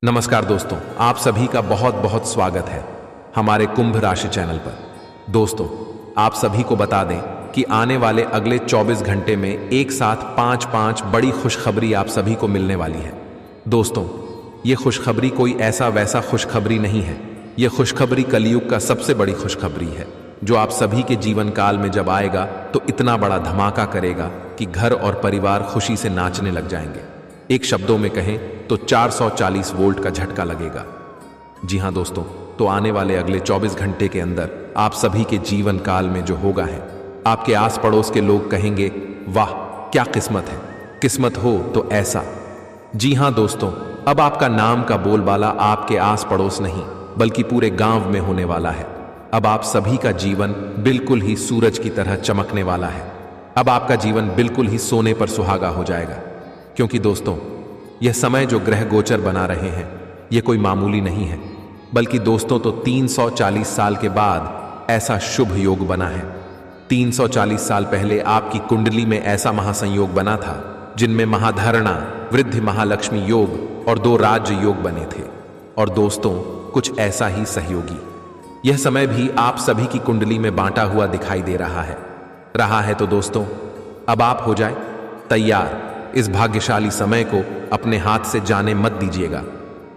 नमस्कार दोस्तों, आप सभी का बहुत बहुत स्वागत है हमारे कुंभ राशि चैनल पर। दोस्तों, आप सभी को बता दें कि आने वाले अगले 24 घंटे में एक साथ पांच बड़ी खुशखबरी आप सभी को मिलने वाली है। दोस्तों, ये खुशखबरी कोई ऐसा वैसा खुशखबरी नहीं है। ये खुशखबरी कलयुग का सबसे बड़ी खुशखबरी है, जो आप सभी के जीवन काल में जब आएगा तो इतना बड़ा धमाका करेगा कि घर और परिवार खुशी से नाचने लग जाएंगे। एक शब्दों में कहें तो 440 वोल्ट का झटका लगेगा। जी हां दोस्तों, तो आने वाले अगले 24 घंटे के अंदर आप सभी के जीवन काल में जो होगा है, आपके आस पड़ोस के लोग कहेंगे, वाह क्या किस्मत है, किस्मत हो तो ऐसा। जी हां दोस्तों, अब आपका नाम का बोलबाला आपके आस पड़ोस नहीं बल्कि पूरे गांव में होने वाला है। अब आप सभी का जीवन बिल्कुल ही सूरज की तरह चमकने वाला है। अब आपका जीवन बिल्कुल ही सोने पर सुहागा हो जाएगा, क्योंकि दोस्तों यह समय जो ग्रह गोचर बना रहे हैं यह कोई मामूली नहीं है, बल्कि दोस्तों तो 340 साल के बाद ऐसा शुभ योग बना है। 340 साल पहले आपकी कुंडली में ऐसा महासंयोग बना था जिनमें महाधरणा, वृद्धि महालक्ष्मी योग और 2 राज्य योग बने थे। और दोस्तों, कुछ ऐसा ही सहयोगी यह समय भी आप सभी की कुंडली में बांटा हुआ दिखाई दे रहा है। तो दोस्तों, अब आप हो जाए तैयार। इस भाग्यशाली समय को अपने हाथ से जाने मत दीजिएगा,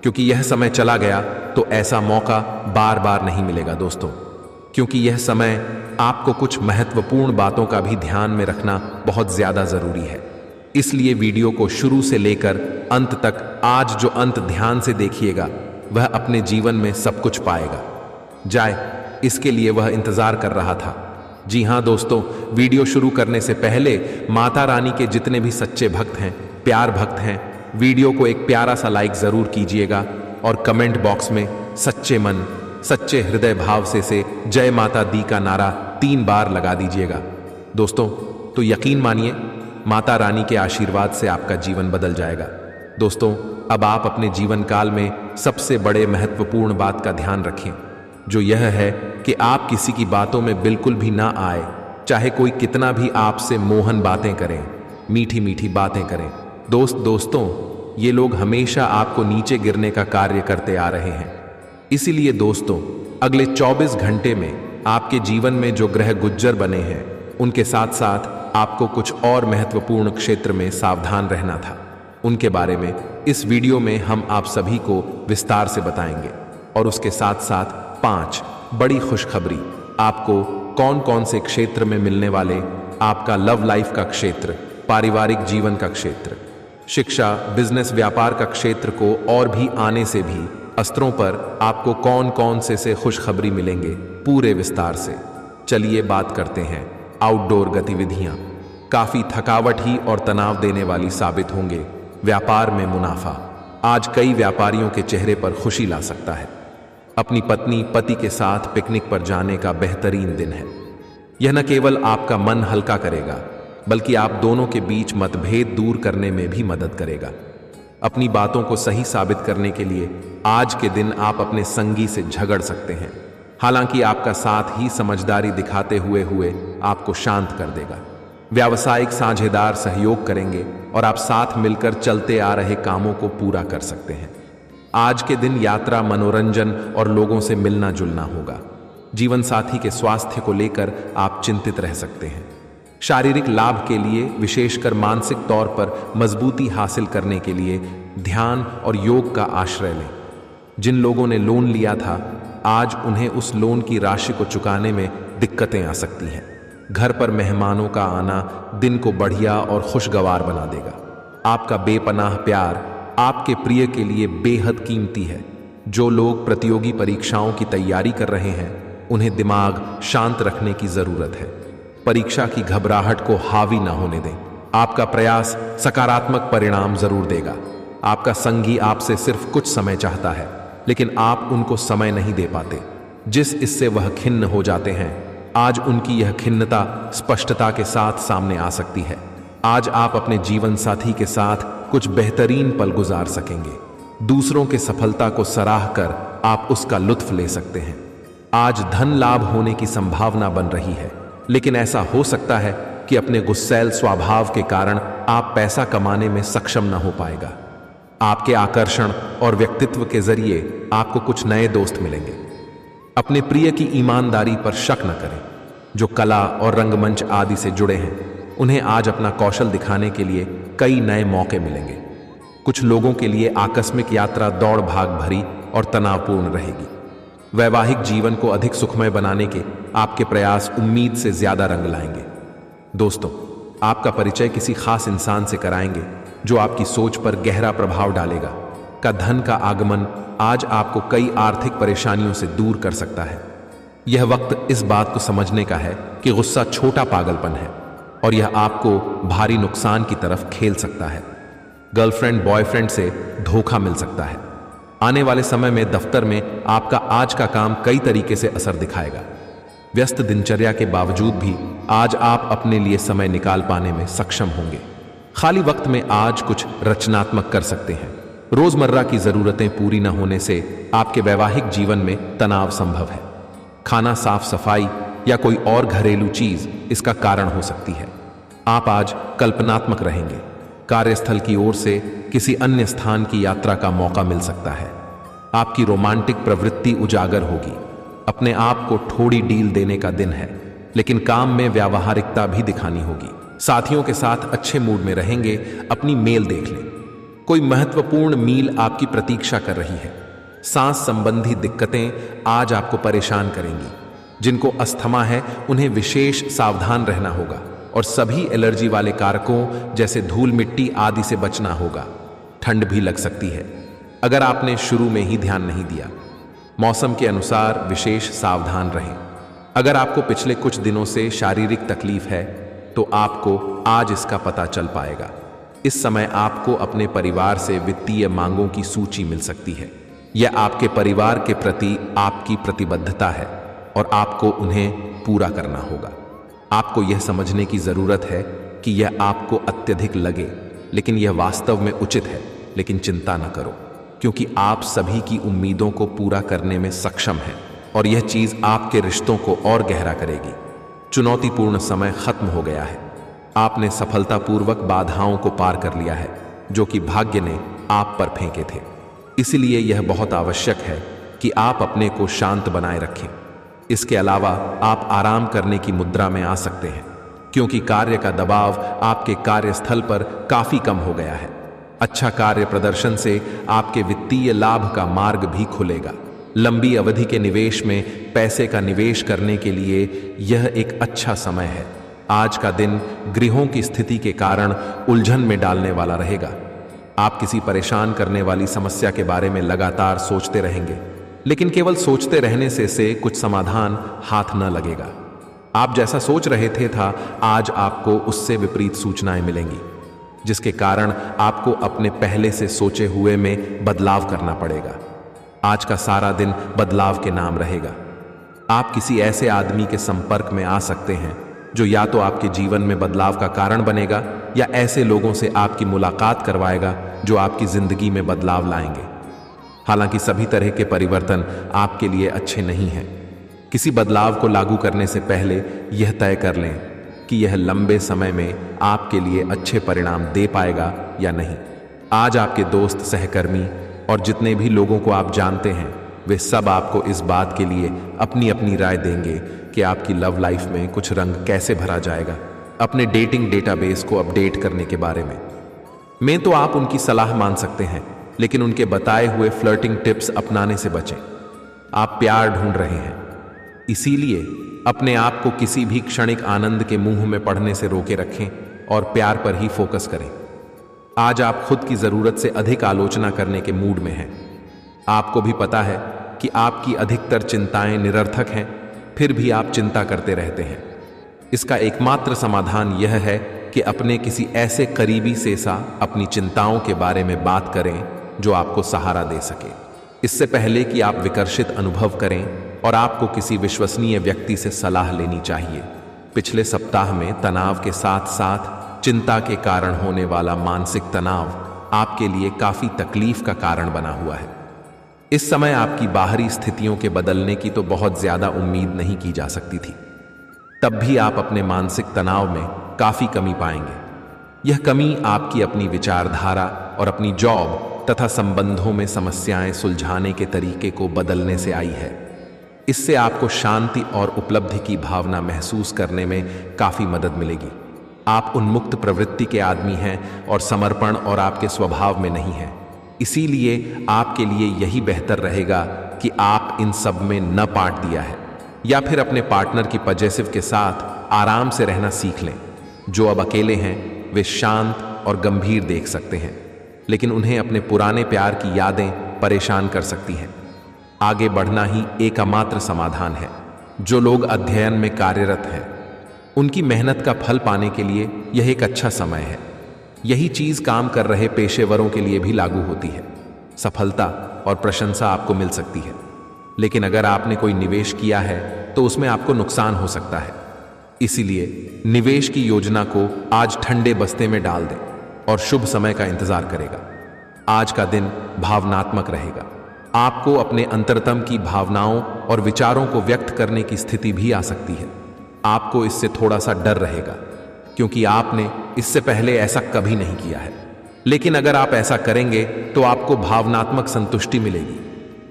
क्योंकि यह समय चला गया तो ऐसा मौका बार बार नहीं मिलेगा दोस्तों। क्योंकि यह समय आपको कुछ महत्वपूर्ण बातों का भी ध्यान में रखना बहुत ज्यादा जरूरी है। इसलिए वीडियो को शुरू से लेकर अंत तक आज जो अंत ध्यान से देखिएगा वह अपने जीवन में सब कुछ पाएगा जाए, इसके लिए वह इंतजार कर रहा था। जी हां दोस्तों, वीडियो शुरू करने से पहले माता रानी के जितने भी सच्चे भक्त हैं, प्यार भक्त हैं, वीडियो को एक प्यारा सा लाइक जरूर कीजिएगा और कमेंट बॉक्स में सच्चे मन, सच्चे हृदय भाव से जय माता दी का नारा 3 बार लगा दीजिएगा। दोस्तों, तो यकीन मानिए माता रानी के आशीर्वाद से आपका जीवन बदल जाएगा। दोस्तों, अब आप अपने जीवन काल में सबसे बड़े महत्वपूर्ण बात का ध्यान रखें, जो यह है कि आप किसी की बातों में बिल्कुल भी ना आए, चाहे कोई कितना भी आपसे मोहन बातें करें, मीठी मीठी बातें करें। दोस्तों, ये लोग हमेशा आपको नीचे गिरने का कार्य करते आ रहे हैं। इसीलिए दोस्तों, अगले 24 घंटे में आपके जीवन में जो ग्रह गुज्जर बने हैं, उनके साथ साथ आपको कुछ और महत्वपूर्ण क्षेत्र में सावधान रहना था। उनके बारे में इस वीडियो में हम आप सभी को विस्तार से बताएंगे, और उसके साथ साथ 5 बड़ी खुशखबरी आपको कौन कौन से क्षेत्र में मिलने वाले, आपका लव लाइफ का क्षेत्र, पारिवारिक जीवन का क्षेत्र, शिक्षा, बिजनेस, व्यापार का क्षेत्र को और भी आने से भी अस्त्रों पर आपको कौन कौन से खुशखबरी मिलेंगे पूरे विस्तार से। चलिए बात करते हैं। आउटडोर गतिविधियां काफी थकावट ही और तनाव देने वाली साबित होंगे। व्यापार में मुनाफा आज कई व्यापारियों के चेहरे पर खुशी ला सकता है। अपनी पत्नी पति के साथ पिकनिक पर जाने का बेहतरीन दिन है। यह न केवल आपका मन हल्का करेगा, बल्कि आप दोनों के बीच मतभेद दूर करने में भी मदद करेगा। अपनी बातों को सही साबित करने के लिए आज के दिन आप अपने संगी से झगड़ सकते हैं, हालांकि आपका साथ ही समझदारी दिखाते हुए आपको शांत कर देगा। व्यावसायिक साझेदार सहयोग करेंगे और आप साथ मिलकर चलते आ रहे कामों को पूरा कर सकते हैं। आज के दिन यात्रा, मनोरंजन और लोगों से मिलना जुलना होगा। जीवन साथी के स्वास्थ्य को लेकर आप चिंतित रह सकते हैं। शारीरिक लाभ के लिए, विशेषकर मानसिक तौर पर मजबूती हासिल करने के लिए ध्यान और योग का आश्रय लें। जिन लोगों ने लोन लिया था, आज उन्हें उस लोन की राशि को चुकाने में दिक्कतें आ सकती हैं। घर पर मेहमानों का आना दिन को बढ़िया और खुशगवार बना देगा। आपका बेपनाह प्यार आपके प्रिय के लिए बेहद कीमती है। जो लोग प्रतियोगी परीक्षाओं की तैयारी कर रहे हैं, उन्हें दिमाग शांत रखने की जरूरत है। परीक्षा की घबराहट को हावी ना होने दें। आपका प्रयास सकारात्मक परिणाम जरूर देगा। आपका संगी आपसे सिर्फ कुछ समय चाहता है, लेकिन आप उनको समय नहीं दे पाते, जिस इससे वह खिन्न हो जाते हैं। आज उनकी यह खिन्नता स्पष्टता के साथ सामने आ सकती है। आज आप अपने जीवन साथी के साथ कुछ बेहतरीन पल गुजार सकेंगे। दूसरों के सफलता को सराह कर आप उसका लुत्फ ले सकते हैं। आज धन लाभ होने की संभावना बन रही है, लेकिन ऐसा हो सकता है कि अपने गुस्सैल स्वभाव के कारण आप पैसा कमाने में सक्षम न हो पाएगा। आपके आकर्षण और व्यक्तित्व के जरिए आपको कुछ नए दोस्त मिलेंगे। अपने प्रिय की ईमानदारी पर शक न करें। जो कला और रंगमंच आदि से जुड़े हैं, उन्हें आज अपना कौशल दिखाने के लिए कई नए मौके मिलेंगे। कुछ लोगों के लिए आकस्मिक यात्रा दौड़ भाग भरी और तनावपूर्ण रहेगी। वैवाहिक जीवन को अधिक सुखमय बनाने के आपके प्रयास उम्मीद से ज्यादा रंग लाएंगे। दोस्तों, आपका परिचय किसी खास इंसान से कराएंगे जो आपकी सोच पर गहरा प्रभाव डालेगा। का धन का आगमन आज आपको कई आर्थिक परेशानियों से दूर कर सकता है। यह वक्त इस बात को समझने का है कि गुस्सा छोटा पागलपन है और यह आपको भारी नुकसान की तरफ खेल सकता है। गर्लफ्रेंड बॉयफ्रेंड से धोखा मिल सकता है। आने वाले समय में दफ्तर में आपका आज का काम कई तरीके से असर दिखाएगा। व्यस्त दिनचर्या के बावजूद भी आज आप अपने लिए समय निकाल पाने में सक्षम होंगे। खाली वक्त में आज कुछ रचनात्मक कर सकते हैं। रोजमर्रा की जरूरतें पूरी न होने से आपके वैवाहिक जीवन में तनाव संभव है। खाना, साफ सफाई या कोई और घरेलू चीज इसका कारण हो सकती है। आप आज कल्पनात्मक रहेंगे। कार्यस्थल की ओर से किसी अन्य स्थान की यात्रा का मौका मिल सकता है। आपकी रोमांटिक प्रवृत्ति उजागर होगी। अपने आप को थोड़ी डील देने का दिन है, लेकिन काम में व्यावहारिकता भी दिखानी होगी। साथियों के साथ अच्छे मूड में रहेंगे। अपनी मेल देख लें। कोई महत्वपूर्ण मील आपकी प्रतीक्षा कर रही है। सांस संबंधी दिक्कतें आज आपको परेशान करेंगी। जिनको अस्थमा है उन्हें विशेष सावधान रहना होगा और सभी एलर्जी वाले कारकों जैसे धूल मिट्टी आदि से बचना होगा। ठंड भी लग सकती है अगर आपने शुरू में ही ध्यान नहीं दिया। मौसम के अनुसार विशेष सावधान रहें। अगर आपको पिछले कुछ दिनों से शारीरिक तकलीफ है तो आपको आज इसका पता चल पाएगा। इस समय आपको अपने परिवार से वित्तीय मांगों की सूची मिल सकती है। यह आपके परिवार के प्रति आपकी प्रतिबद्धता है और आपको उन्हें पूरा करना होगा। आपको यह समझने की जरूरत है कि यह आपको अत्यधिक लगे, लेकिन यह वास्तव में उचित है। लेकिन चिंता न करो, क्योंकि आप सभी की उम्मीदों को पूरा करने में सक्षम हैं और यह चीज आपके रिश्तों को और गहरा करेगी। चुनौतीपूर्ण समय खत्म हो गया है। आपने सफलतापूर्वक बाधाओं को पार कर लिया है जो कि भाग्य ने आप पर फेंके थे। इसलिए यह बहुत आवश्यक है कि आप अपने को शांत बनाए रखें। इसके अलावा आप आराम करने की मुद्रा में आ सकते हैं, क्योंकि कार्य का दबाव आपके कार्यस्थल पर काफी कम हो गया है। अच्छा कार्य प्रदर्शन से आपके वित्तीय लाभ का मार्ग भी खुलेगा। लंबी अवधि के निवेश में पैसे का निवेश करने के लिए यह एक अच्छा समय है। आज का दिन गृहों की स्थिति के कारण उलझन में डालने वाला रहेगा। आप किसी परेशान करने वाली समस्या के बारे में लगातार सोचते रहेंगे, लेकिन केवल सोचते रहने से कुछ समाधान हाथ न लगेगा। आप जैसा सोच रहे थे आज आपको उससे विपरीत सूचनाएं मिलेंगी, जिसके कारण आपको अपने पहले से सोचे हुए में बदलाव करना पड़ेगा। आज का सारा दिन बदलाव के नाम रहेगा। आप किसी ऐसे आदमी के संपर्क में आ सकते हैं जो या तो आपके जीवन में बदलाव का कारण बनेगा या ऐसे लोगों से आपकी मुलाकात करवाएगा जो आपकी जिंदगी में बदलाव लाएंगे। हालांकि सभी तरह के परिवर्तन आपके लिए अच्छे नहीं हैं। किसी बदलाव को लागू करने से पहले यह तय कर लें कि यह लंबे समय में आपके लिए अच्छे परिणाम दे पाएगा या नहीं। आज आपके दोस्त, सहकर्मी और जितने भी लोगों को आप जानते हैं, वे सब आपको इस बात के लिए अपनी अपनी राय देंगे कि आपकी लव लाइफ में कुछ रंग कैसे भरा जाएगा। अपने डेटिंग डेटाबेस को अपडेट करने के बारे में तो आप उनकी सलाह मान सकते हैं, लेकिन उनके बताए हुए फ्लर्टिंग टिप्स अपनाने से बचें। आप प्यार ढूंढ रहे हैं, इसीलिए अपने आप को किसी भी क्षणिक आनंद के मुंह में पड़ने से रोके रखें और प्यार पर ही फोकस करें। आज आप खुद की जरूरत से अधिक आलोचना करने के मूड में हैं। आपको भी पता है कि आपकी अधिकतर चिंताएं निरर्थक हैं, फिर भी आप चिंता करते रहते हैं। इसका एकमात्र समाधान यह है कि अपने किसी ऐसे करीबी से अपनी चिंताओं के बारे में बात करें जो आपको सहारा दे सके। इससे पहले कि आप विकर्षित अनुभव करें और आपको किसी विश्वसनीय व्यक्ति से सलाह लेनी चाहिए। पिछले सप्ताह में तनाव के साथ साथ चिंता के कारण होने वाला मानसिक तनाव आपके लिए काफी तकलीफ का कारण बना हुआ है। इस समय आपकी बाहरी स्थितियों के बदलने की तो बहुत ज्यादा उम्मीद नहीं की जा सकती थी, तब भी आप अपने मानसिक तनाव में काफी कमी पाएंगे। यह कमी आपकी अपनी विचारधारा और अपनी जॉब तथा संबंधों में समस्याएं सुलझाने के तरीके को बदलने से आई है। इससे आपको शांति और उपलब्धि की भावना महसूस करने में काफी मदद मिलेगी। आप उन्मुक्त प्रवृत्ति के आदमी हैं और समर्पण और आपके स्वभाव में नहीं है। इसीलिए आपके लिए यही बेहतर रहेगा कि आप इन सब में न पाट दिया है या फिर अपने पार्टनर की पजेसिव के साथ आराम से रहना सीख लें। जो अब अकेले हैं वे शांत और गंभीर देख सकते हैं, लेकिन उन्हें अपने पुराने प्यार की यादें परेशान कर सकती हैं। आगे बढ़ना ही एकमात्र समाधान है। जो लोग अध्ययन में कार्यरत हैं उनकी मेहनत का फल पाने के लिए यह एक अच्छा समय है। यही चीज काम कर रहे पेशेवरों के लिए भी लागू होती है। सफलता और प्रशंसा आपको मिल सकती है, लेकिन अगर आपने कोई निवेश किया है तो उसमें आपको नुकसान हो सकता है। इसीलिए निवेश की योजना को आज ठंडे बस्ते में डाल दें और शुभ समय का इंतजार करेगा। आज का दिन भावनात्मक रहेगा। आपको अपने अंतरतम की भावनाओं और विचारों को व्यक्त करने की स्थिति भी आ सकती है। आपको इससे थोड़ा सा डर रहेगा, क्योंकि आपने इससे पहले ऐसा कभी नहीं किया है। लेकिन अगर आप ऐसा करेंगे तो आपको भावनात्मक संतुष्टि मिलेगी।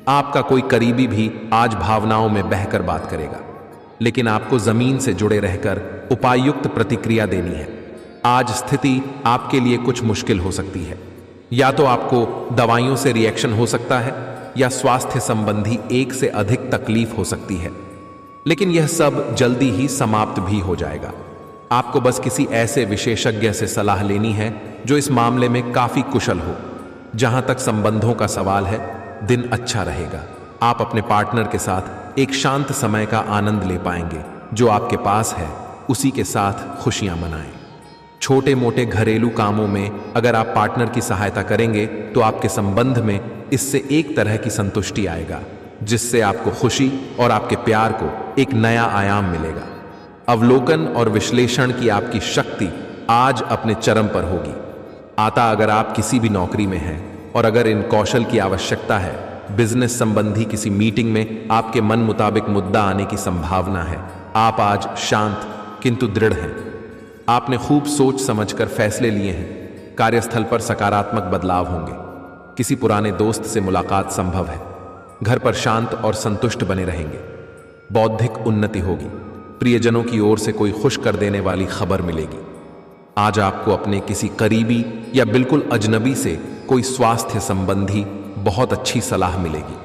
आपका कोई करीबी भी आज भावनाओं में बहकर बात करेगा, लेकिन आपको जमीन से जुड़े रहकर उपायुक्त प्रतिक्रिया देनी है। आज स्थिति आपके लिए कुछ मुश्किल हो सकती है। या तो आपको दवाइयों से रिएक्शन हो सकता है या स्वास्थ्य संबंधी एक से अधिक तकलीफ हो सकती है, लेकिन यह सब जल्दी ही समाप्त भी हो जाएगा। आपको बस किसी ऐसे विशेषज्ञ से सलाह लेनी है जो इस मामले में काफी कुशल हो। जहां तक संबंधों का सवाल है, दिन अच्छा रहेगा। आप अपने पार्टनर के साथ एक शांत समय का आनंद ले पाएंगे। जो आपके पास है उसी के साथ खुशियां मनाएं। छोटे मोटे घरेलू कामों में अगर आप पार्टनर की सहायता करेंगे तो आपके संबंध में इससे एक तरह की संतुष्टि आएगा, जिससे आपको खुशी और आपके प्यार को एक नया आयाम मिलेगा। अवलोकन और विश्लेषण की आपकी शक्ति आज अपने चरम पर होगी। अगर आप किसी भी नौकरी में हैं और अगर इन कौशल की आवश्यकता है, बिजनेस संबंधी किसी मीटिंग में आपके मन मुताबिक मुद्दा आने की संभावना है। आप आज शांत किंतु दृढ़ हैं। आपने खूब सोच समझकर फैसले लिए हैं। कार्यस्थल पर सकारात्मक बदलाव होंगे। किसी पुराने दोस्त से मुलाकात संभव है। घर पर शांत और संतुष्ट बने रहेंगे। बौद्धिक उन्नति होगी। प्रियजनों की ओर से कोई खुश कर देने वाली खबर मिलेगी। आज आपको अपने किसी करीबी या बिल्कुल अजनबी से कोई स्वास्थ्य संबंधी बहुत अच्छी सलाह मिलेगी।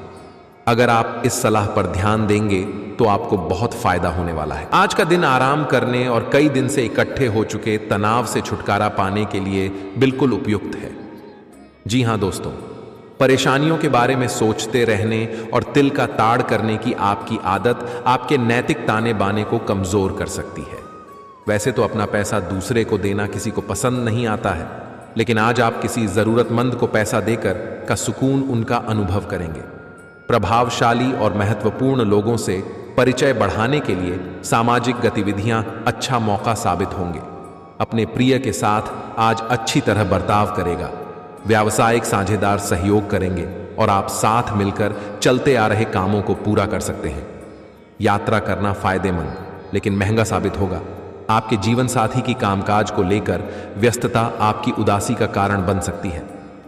अगर आप इस सलाह पर ध्यान देंगे तो आपको बहुत फायदा होने वाला है। आज का दिन आराम करने और कई दिन से इकट्ठे हो चुके तनाव से छुटकारा पाने के लिए बिल्कुल उपयुक्त है। जी हां दोस्तों, परेशानियों के बारे में सोचते रहने और तिल का ताड़ करने की आपकी आदत आपके नैतिक ताने बाने को कमजोर कर सकती है। वैसे तो अपना पैसा दूसरे को देना किसी को पसंद नहीं आता है, लेकिन आज आप किसी जरूरतमंद को पैसा देकर का सुकून उनका अनुभव करेंगे। प्रभावशाली और महत्वपूर्ण लोगों से परिचय बढ़ाने के लिए सामाजिक गतिविधियां अच्छा मौका साबित होंगे। अपने प्रिय के साथ आज अच्छी तरह बर्ताव करेगा। व्यावसायिक साझेदार सहयोग करेंगे और आप साथ मिलकर चलते आ रहे कामों को पूरा कर सकते हैं। यात्रा करना फायदेमंद लेकिन महंगा साबित होगा। आपके जीवन साथी की कामकाज को लेकर व्यस्तता आपकी उदासी का कारण बन सकती है।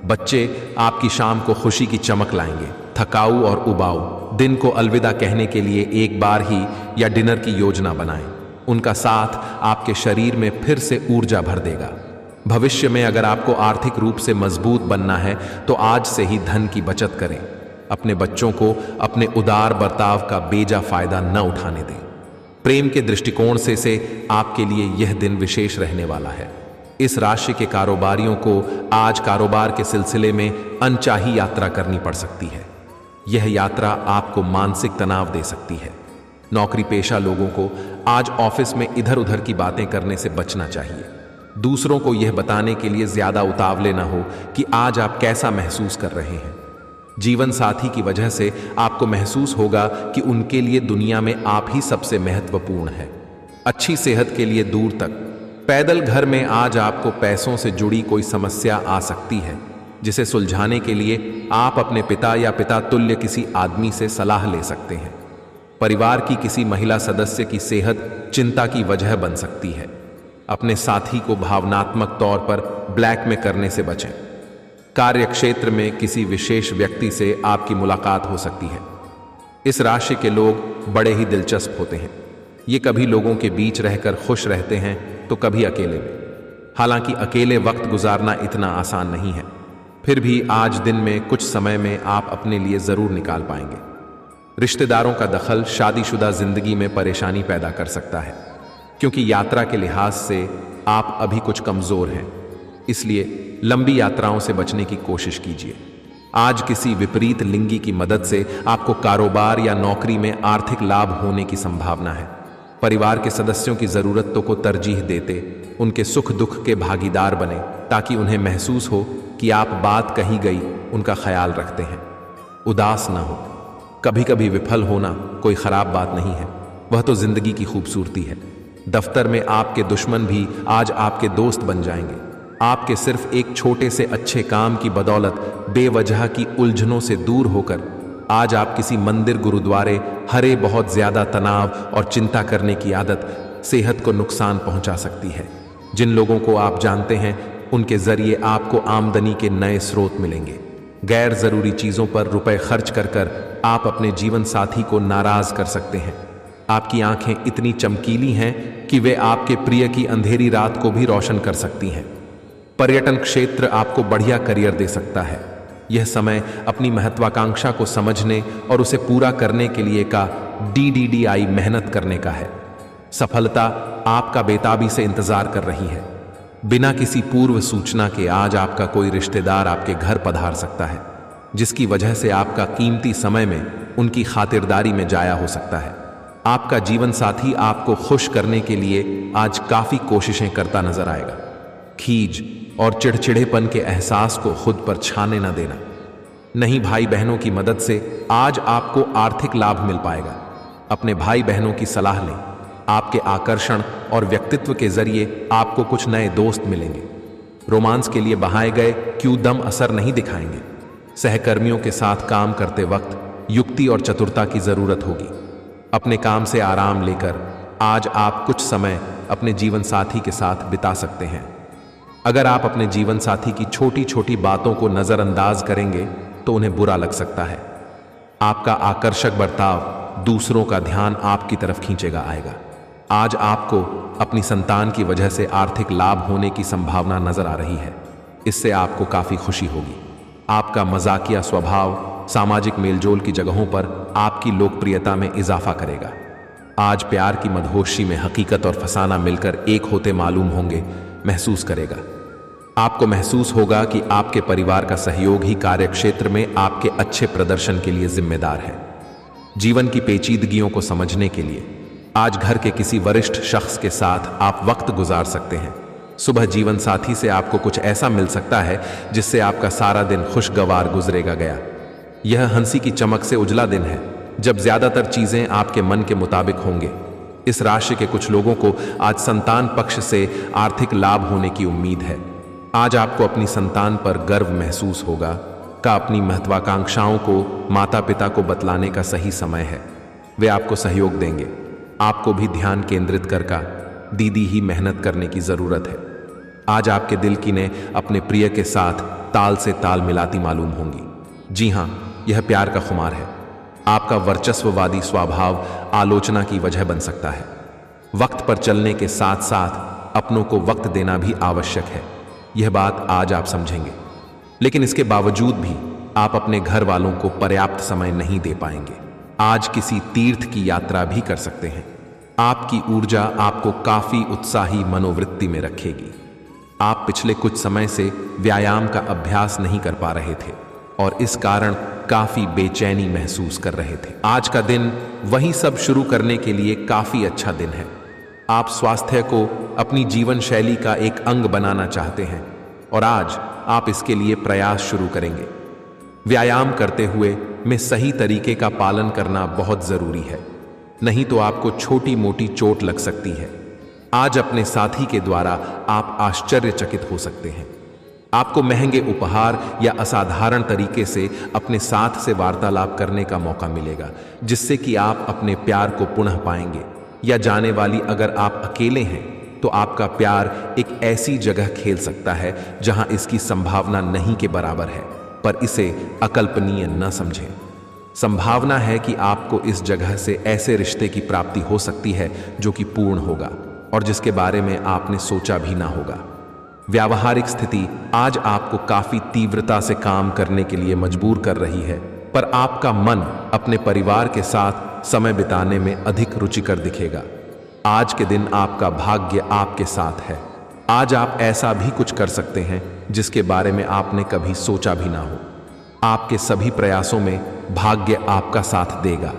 बच्चे आपकी शाम को खुशी की चमक लाएंगे। थकाऊ और उबाऊ दिन को अलविदा कहने के लिए एक बार ही या डिनर की योजना बनाएं। उनका साथ आपके शरीर में फिर से ऊर्जा भर देगा। भविष्य में अगर आपको आर्थिक रूप से मजबूत बनना है तो आज से ही धन की बचत करें। अपने बच्चों को अपने उदार बर्ताव का बेजा फायदा न उठाने दें। प्रेम के दृष्टिकोण से आपके लिए यह दिन विशेष रहने वाला है। इस राशि के कारोबारियों को आज कारोबार के सिलसिले में अनचाही यात्रा करनी पड़ सकती है। यह यात्रा आपको मानसिक तनाव दे सकती है। नौकरी पेशा लोगों को आज ऑफिस में इधर उधर की बातें करने से बचना चाहिए। दूसरों को यह बताने के लिए ज्यादा उतावले न हो कि आज आप कैसा महसूस कर रहे हैं। जीवन साथी की वजह से आपको महसूस होगा कि उनके लिए दुनिया में आप ही सबसे महत्वपूर्ण है। अच्छी सेहत के लिए दूर तक पैदल घर में आज आपको पैसों से जुड़ी कोई समस्या आ सकती है, जिसे सुलझाने के लिए आप अपने पिता या पिता तुल्य किसी आदमी से सलाह ले सकते हैं। परिवार की किसी महिला सदस्य की सेहत चिंता की वजह बन सकती है। अपने साथी को भावनात्मक तौर पर ब्लैक में करने से बचें। कार्य क्षेत्र में किसी विशेष व्यक्ति से आपकी मुलाकात हो सकती है। इस राशि के लोग बड़े ही दिलचस्प होते हैं। ये कभी लोगों के बीच रहकर खुश रहते हैं तो कभी अकेले में। हालांकि अकेले वक्त गुजारना इतना आसान नहीं है, फिर भी आज दिन में कुछ समय में आप अपने लिए जरूर निकाल पाएंगे। रिश्तेदारों का दखल शादीशुदा जिंदगी में परेशानी पैदा कर सकता है, क्योंकि यात्रा के लिहाज से आप अभी कुछ कमजोर हैं। इसलिए लंबी यात्राओं से बचने की कोशिश कीजिए। आज किसी विपरीत लिंगी की मदद से आपको कारोबार या नौकरी में आर्थिक लाभ होने की संभावना है। परिवार के सदस्यों की जरूरतों को तरजीह देते उनके सुख दुख के भागीदार बने, ताकि उन्हें महसूस हो कि आप बात कही गई उनका ख्याल रखते हैं। उदास ना हो। कभी कभी विफल होना कोई खराब बात नहीं है, वह तो जिंदगी की खूबसूरती है। दफ्तर में आपके दुश्मन भी आज आपके दोस्त बन जाएंगे। आपके सिर्फ एक छोटे से अच्छे काम की बदौलत बेवजह की उलझनों से दूर होकर आज आप किसी मंदिर गुरुद्वारे हरे बहुत ज्यादा तनाव और चिंता करने की आदत सेहत को नुकसान पहुंचा सकती है। जिन लोगों को आप जानते हैं उनके जरिए आपको आमदनी के नए स्रोत मिलेंगे। गैर जरूरी चीजों पर रुपए खर्च कर आप अपने जीवन साथी को नाराज कर सकते हैं। आपकी आंखें इतनी चमकीली हैं कि वे आपके प्रिय की अंधेरी रात को भी रोशन कर सकती हैं। पर्यटन क्षेत्र आपको बढ़िया करियर दे सकता है। यह समय अपनी महत्वाकांक्षा को समझने और उसे पूरा करने के लिए का DDDI मेहनत करने का है। सफलता आपका बेताबी से इंतजार कर रही है। बिना किसी पूर्व सूचना के आज आपका कोई रिश्तेदार आपके घर पधार सकता है, जिसकी वजह से आपका कीमती समय में उनकी खातिरदारी में जाया हो सकता है। आपका जीवन साथी आपको खुश करने के लिए आज काफी कोशिशें करता नजर आएगा। खीज और चिड़चिड़ेपन के एहसास को खुद पर छाने न देना। नहीं, भाई बहनों की मदद से आज आपको आर्थिक लाभ मिल पाएगा। अपने भाई बहनों की सलाह लें। आपके आकर्षण और व्यक्तित्व के जरिए आपको कुछ नए दोस्त मिलेंगे। रोमांस के लिए बहाए गए क्यों दम असर नहीं दिखाएंगे। सहकर्मियों के साथ काम करते वक्त युक्ति और चतुरता की जरूरत होगी। अपने काम से आराम लेकर आज आप कुछ समय अपने जीवन साथी के साथ बिता सकते हैं। अगर आप अपने जीवन साथी की छोटी छोटी बातों को नजरअंदाज करेंगे तो उन्हें बुरा लग सकता है। आपका आकर्षक बर्ताव दूसरों का ध्यान आपकी तरफ खींचेगा आएगा। आज आपको अपनी संतान की वजह से आर्थिक लाभ होने की संभावना नजर आ रही है। इससे आपको काफी खुशी होगी। आपका मजाकिया स्वभाव सामाजिक मेलजोल की जगहों पर आपकी लोकप्रियता में इजाफा करेगा। आज प्यार की मदहोशी में हकीकत और फसाना मिलकर एक होते मालूम होंगे, महसूस करेगा। आपको महसूस होगा कि आपके परिवार का सहयोग ही कार्यक्षेत्र में आपके अच्छे प्रदर्शन के लिए जिम्मेदार है। जीवन की पेचीदगियों को समझने के लिए आज घर के किसी वरिष्ठ शख्स के साथ आप वक्त गुजार सकते हैं। सुबह जीवन साथी से आपको कुछ ऐसा मिल सकता है जिससे आपका सारा दिन खुशगवार गुजरेगा गया। यह हंसी की चमक से उजला दिन है जब ज्यादातर चीजें आपके मन के मुताबिक होंगे। इस राशि के कुछ लोगों को आज संतान पक्ष से आर्थिक लाभ होने की उम्मीद है। आज आपको अपनी संतान पर गर्व महसूस होगा का अपनी महत्वाकांक्षाओं को माता पिता को बतलाने का सही समय है। वे आपको सहयोग देंगे। आपको भी ध्यान केंद्रित करके दीदी ही मेहनत करने की जरूरत है। आज आपके दिल की ने अपने प्रिय के साथ ताल से ताल मिलाती मालूम होंगी। जी हाँ, यह प्यार का खुमार है। आपका वर्चस्ववादी स्वभाव आलोचना की वजह बन सकता है। वक्त पर चलने के साथ साथ अपनों को वक्त देना भी आवश्यक है। यह बात आज आप समझेंगे, लेकिन इसके बावजूद भी आप अपने घर वालों को पर्याप्त समय नहीं दे पाएंगे। आज किसी तीर्थ की यात्रा भी कर सकते हैं। आपकी ऊर्जा आपको काफी उत्साही मनोवृत्ति में रखेगी। आप पिछले कुछ समय से व्यायाम का अभ्यास नहीं कर पा रहे थे और इस कारण काफी बेचैनी महसूस कर रहे थे। आज का दिन वही सब शुरू करने के लिए काफी अच्छा दिन है। आप स्वास्थ्य को अपनी जीवन शैली का एक अंग बनाना चाहते हैं और आज आप इसके लिए प्रयास शुरू करेंगे। व्यायाम करते हुए में सही तरीके का पालन करना बहुत जरूरी है, नहीं तो आपको छोटी मोटी चोट लग सकती है। आज अपने साथी के द्वारा आप आश्चर्यचकित हो सकते हैं। आपको महंगे उपहार या असाधारण तरीके से अपने साथ से वार्तालाप करने का मौका मिलेगा, जिससे कि आप अपने प्यार को पुनः पाएंगे। या जाने वाली अगर आप अकेले हैं तो आपका प्यार एक ऐसी जगह खेल सकता है जहां इसकी संभावना नहीं के बराबर है, पर इसे अकल्पनीय न समझें। संभावना है कि आपको इस जगह से ऐसे रिश्ते की प्राप्ति हो सकती है जो कि पूर्ण होगा और जिसके बारे में आपने सोचा भी ना होगा। व्यावहारिक स्थिति आज आपको काफी तीव्रता से काम करने के लिए मजबूर कर रही है, पर आपका मन अपने परिवार के साथ समय बिताने में अधिक रुचिकर दिखेगा। आज के दिन आपका भाग्य आपके साथ है। आज आप ऐसा भी कुछ कर सकते हैं जिसके बारे में आपने कभी सोचा भी ना हो। आपके सभी प्रयासों में भाग्य आपका साथ देगा।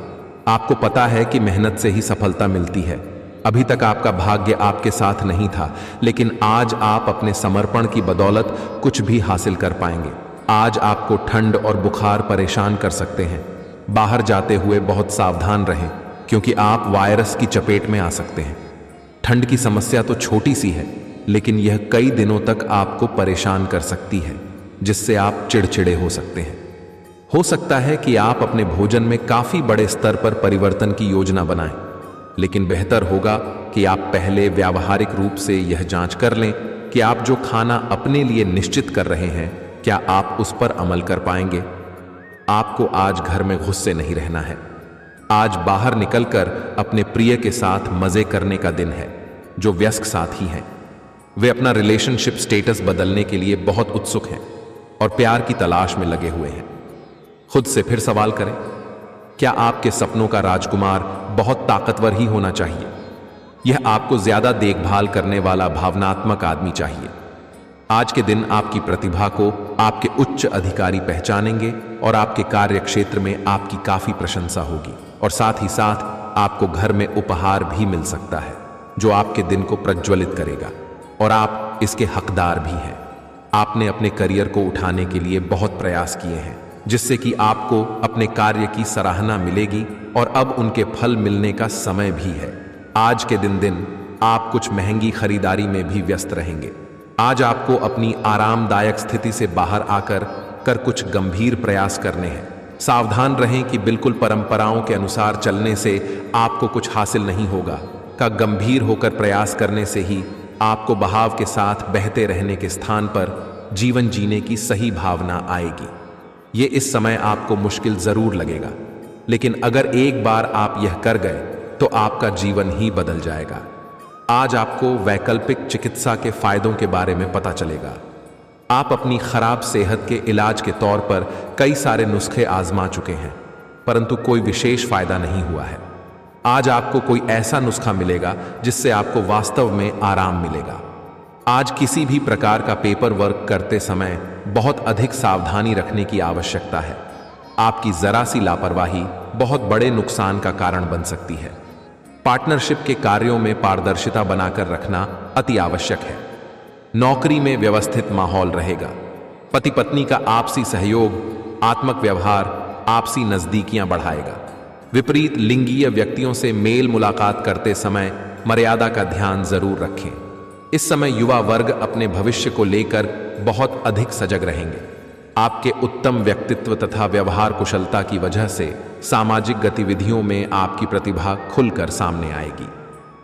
आपको पता है कि मेहनत से ही सफलता मिलती है। अभी तक आपका भाग्य आपके साथ नहीं था, लेकिन आज आप अपने समर्पण की बदौलत कुछ भी हासिल कर पाएंगे। आज आपको ठंड और बुखार परेशान कर सकते हैं। बाहर जाते हुए बहुत सावधान रहें, क्योंकि आप वायरस की चपेट में आ सकते हैं। ठंड की समस्या तो छोटी सी है, लेकिन यह कई दिनों तक आपको परेशान कर सकती है, जिससे आप चिड़चिड़े हो सकते हैं। हो सकता है कि आप अपने भोजन में काफी बड़े स्तर पर परिवर्तन की योजना बनाएं, लेकिन बेहतर होगा कि आप पहले व्यावहारिक रूप से यह जांच कर लें कि आप जो खाना अपने लिए निश्चित कर रहे हैं, क्या आप उस पर अमल कर पाएंगे। आपको आज घर में गुस्से नहीं रहना है। आज बाहर निकलकर अपने प्रिय के साथ मजे करने का दिन है। जो वयस्क साथी हैं, वे अपना रिलेशनशिप स्टेटस बदलने के लिए बहुत उत्सुक हैं और प्यार की तलाश में लगे हुए हैं। खुद से फिर सवाल करें, क्या आपके सपनों का राजकुमार बहुत ताकतवर ही होना चाहिए? यह आपको ज्यादा देखभाल करने वाला भावनात्मक आदमी चाहिए। आज के दिन आपकी प्रतिभा को आपके उच्च अधिकारी पहचानेंगे और आपके कार्य क्षेत्र में आपकी काफी प्रशंसा होगी, और साथ ही साथ आपको घर में उपहार भी मिल सकता है जो आपके दिन को प्रज्वलित करेगा, और आप इसके हकदार भी हैं। आपने अपने करियर को उठाने के लिए बहुत प्रयास किए हैं, जिससे कि आपको अपने कार्य की सराहना मिलेगी और अब उनके फल मिलने का समय भी है। आज के दिन आप कुछ महंगी खरीदारी में भी व्यस्त रहेंगे। आज आपको अपनी आरामदायक स्थिति से बाहर आकर कुछ गंभीर प्रयास करने हैं। सावधान रहें कि बिल्कुल परंपराओं के अनुसार चलने से आपको कुछ हासिल नहीं होगा। गंभीर होकर प्रयास करने से ही आपको बहाव के साथ बहते रहने के स्थान पर जीवन जीने की सही भावना आएगी। ये इस समय आपको मुश्किल जरूर लगेगा, लेकिन अगर एक बार आप यह कर गए तो आपका जीवन ही बदल जाएगा। आज आपको वैकल्पिक चिकित्सा के फायदों के बारे में पता चलेगा। आप अपनी खराब सेहत के इलाज के तौर पर कई सारे नुस्खे आजमा चुके हैं, परंतु कोई विशेष फायदा नहीं हुआ है। आज आपको कोई ऐसा नुस्खा मिलेगा जिससे आपको वास्तव में आराम मिलेगा। आज किसी भी प्रकार का पेपर वर्क करते समय बहुत अधिक सावधानी रखने की आवश्यकता है। आपकी जरा सी लापरवाही बहुत बड़े नुकसान का कारण बन सकती है। पार्टनरशिप के कार्यों में पारदर्शिता बनाकर रखना अति आवश्यक है। नौकरी में व्यवस्थित माहौल रहेगा। पति पत्नी का आपसी सहयोग, आत्मक व्यवहार आपसी नजदीकियां बढ़ाएगा। विपरीत लिंगीय व्यक्तियों से मेल मुलाकात करते समय मर्यादा का ध्यान जरूर रखें। इस समय युवा वर्ग अपने भविष्य को लेकर बहुत अधिक सजग रहेंगे। आपके उत्तम व्यक्तित्व तथा व्यवहार कुशलता की वजह से सामाजिक गतिविधियों में आपकी प्रतिभा खुलकर सामने आएगी।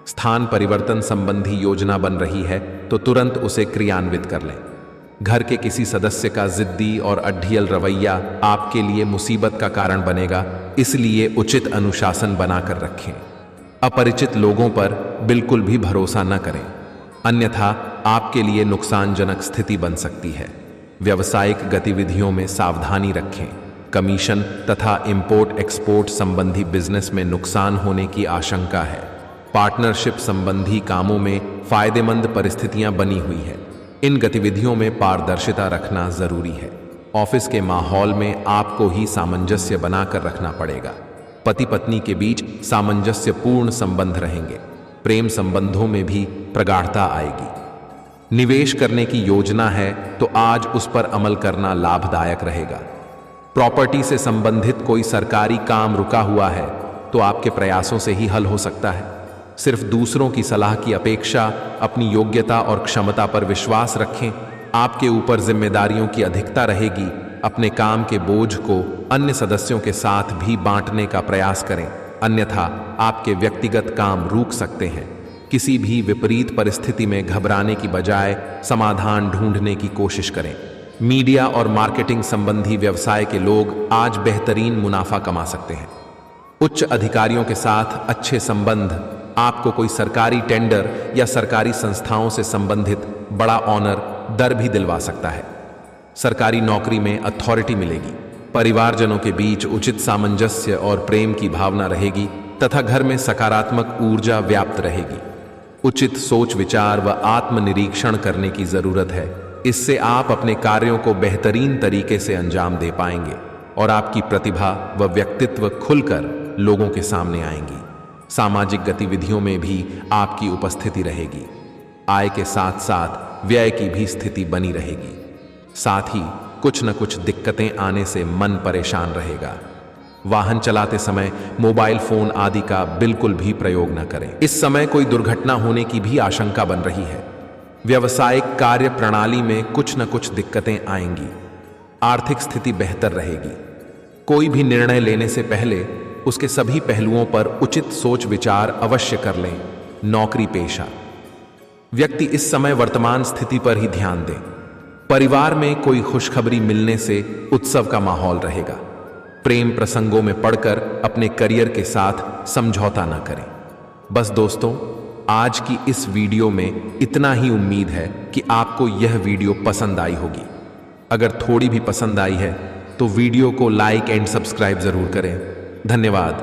स्थान परिवर्तन संबंधी योजना बन रही है तो तुरंत उसे क्रियान्वित कर लें। घर के किसी सदस्य का जिद्दी और अड्ढियल रवैया आपके लिए मुसीबत का कारण बनेगा, इसलिए उचित अनुशासन बनाकर रखें। अपरिचित लोगों पर बिल्कुल भी भरोसा न करें, अन्यथा आपके लिए नुकसानजनक स्थिति बन सकती है। व्यावसायिक गतिविधियों में सावधानी रखें। कमीशन तथा इंपोर्ट एक्सपोर्ट संबंधी बिजनेस में नुकसान होने की आशंका है। पार्टनरशिप संबंधी कामों में फायदेमंद परिस्थितियां बनी हुई है। इन गतिविधियों में पारदर्शिता रखना जरूरी है। ऑफिस के माहौल में आपको ही सामंजस्य बनाकर रखना पड़ेगा। पति पत्नी के बीच सामंजस्यपूर्ण संबंध रहेंगे। प्रेम संबंधों में भी प्रगाढ़ता आएगी। निवेश करने की योजना है तो आज उस पर अमल करना लाभदायक रहेगा। प्रॉपर्टी से संबंधित कोई सरकारी काम रुका हुआ है तो आपके प्रयासों से ही हल हो सकता है। सिर्फ दूसरों की सलाह की अपेक्षा अपनी योग्यता और क्षमता पर विश्वास रखें। आपके ऊपर जिम्मेदारियों की अधिकता रहेगी। अपने काम के बोझ को अन्य सदस्यों के साथ भी बांटने का प्रयास करें, अन्यथा आपके व्यक्तिगत काम रुक सकते हैं। किसी भी विपरीत परिस्थिति में घबराने की बजाय समाधान ढूंढने की कोशिश करें। मीडिया और मार्केटिंग संबंधी व्यवसाय के लोग आज बेहतरीन मुनाफा कमा सकते हैं। उच्च अधिकारियों के साथ अच्छे संबंध आपको कोई सरकारी टेंडर या सरकारी संस्थाओं से संबंधित बड़ा ऑनर दर भी दिलवा सकता है। सरकारी नौकरी में अथॉरिटी मिलेगी। परिवारजनों के बीच उचित सामंजस्य और प्रेम की भावना रहेगी तथा घर में सकारात्मक ऊर्जा व्याप्त रहेगी। उचित सोच विचार व आत्मनिरीक्षण करने की जरूरत है। इससे आप अपने कार्यों को बेहतरीन तरीके से अंजाम दे पाएंगे और आपकी प्रतिभा व व्यक्तित्व खुलकर लोगों के सामने आएंगी। सामाजिक गतिविधियों में भी आपकी उपस्थिति रहेगी। आय के साथ साथ व्यय की भी स्थिति बनी रहेगी। साथ ही कुछ न कुछ दिक्कतें आने से मन परेशान रहेगा। वाहन चलाते समय मोबाइल फोन आदि का बिल्कुल भी प्रयोग न करें। इस समय कोई दुर्घटना होने की भी आशंका बन रही है। व्यावसायिक कार्य प्रणाली में कुछ न कुछ दिक्कतें आएंगी। आर्थिक स्थिति बेहतर रहेगी। कोई भी निर्णय लेने से पहले उसके सभी पहलुओं पर उचित सोच विचार अवश्य कर लें। नौकरी पेशा व्यक्ति इस समय वर्तमान स्थिति पर ही ध्यान दें। परिवार में कोई खुशखबरी मिलने से उत्सव का माहौल रहेगा। प्रेम प्रसंगों में पड़कर अपने करियर के साथ समझौता न करें। बस दोस्तों, आज की इस वीडियो में इतना ही। उम्मीद है कि आपको यह वीडियो पसंद आई होगी। अगर थोड़ी भी पसंद आई है तो वीडियो को लाइक एंड सब्सक्राइब जरूर करें। धन्यवाद।